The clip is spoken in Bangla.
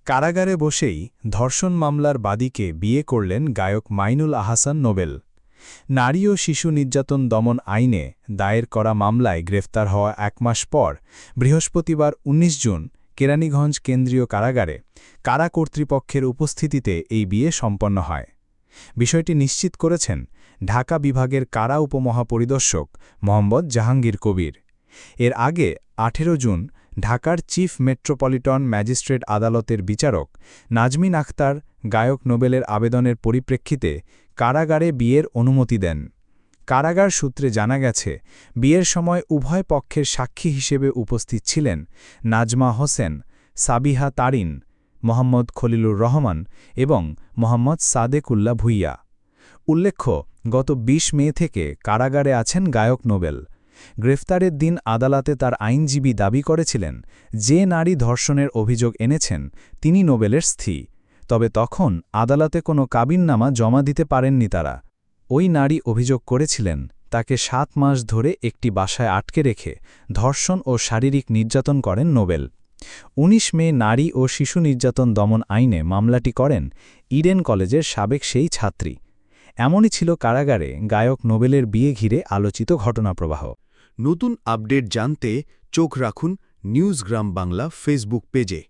কারাগারে বসেই ধর্ষণ মামলার বাদীকে বিয়ে করলেন গায়ক মাইনুল আহসান নোবেল। নারী ও শিশু নির্যাতন দমন আইনে দায়ের করা মামলায় গ্রেফতার হওয়া ১ মাস পর বৃহস্পতিবার ১৯ জুন কেরানীগঞ্জ কেন্দ্রীয় কারাগারে কারা কর্তৃপক্ষের উপস্থিতিতে এই বিয়ে সম্পন্ন হয়। বিষয়টি নিশ্চিত করেছেন ঢাকা বিভাগের কারা উপমহাপরিদর্শক মোহাম্মদ জাহাঙ্গীর কবির। এর আগে ১৮ জুন ঢাকার চিফ মেট্রোপলিটন ম্যাজিস্ট্রেট আদালতের বিচারক নাজমিন আখতার গায়ক নোবেলের আবেদনের পরিপ্রেক্ষিতে কারাগারে বিয়ের অনুমতি দেন। কারাগার সূত্রে জানা গেছে, বিয়ের সময় উভয় পক্ষের সাক্ষী হিসেবে উপস্থিত ছিলেন নাজমা হোসেন, সাবিহা তারিন, মোহাম্মদ খলিলুর রহমান এবং মোহাম্মদ সাদেকুল্লাহ ভুইয়া। উল্লেখ্য, গত ২০ মে থেকে কারাগারে আছেন গায়ক নোবেল। গ্রেফতারের দিন আদালতে তার আইনজীবী দাবি করেছিলেন, যে নারী ধর্ষণের অভিযোগ এনেছেন তিনি নোবেলের স্ত্রী। তবে তখন আদালতে কোনো কাবিননামা জমা দিতে পারেননি তারা। ওই নারী অভিযোগ করেছিলেন, তাকে ৭ মাস ধরে একটি বাসায় আটকে রেখে ধর্ষণ ও শারীরিক নির্যাতন করেন নোবেল। ১৯ মে নারী ও শিশু নির্যাতন দমন আইনে মামলাটি করেন ইডেন কলেজের সাবেক সেই ছাত্রী। এমনই ছিল কারাগারে গায়ক নোবেলের বিয়ে ঘিরে আলোচিত ঘটনাপ্রবাহ। নতুন আপডেট জানতে চোখ রাখুন নিউজগ্রাম বাংলা ফেসবুক পেজে।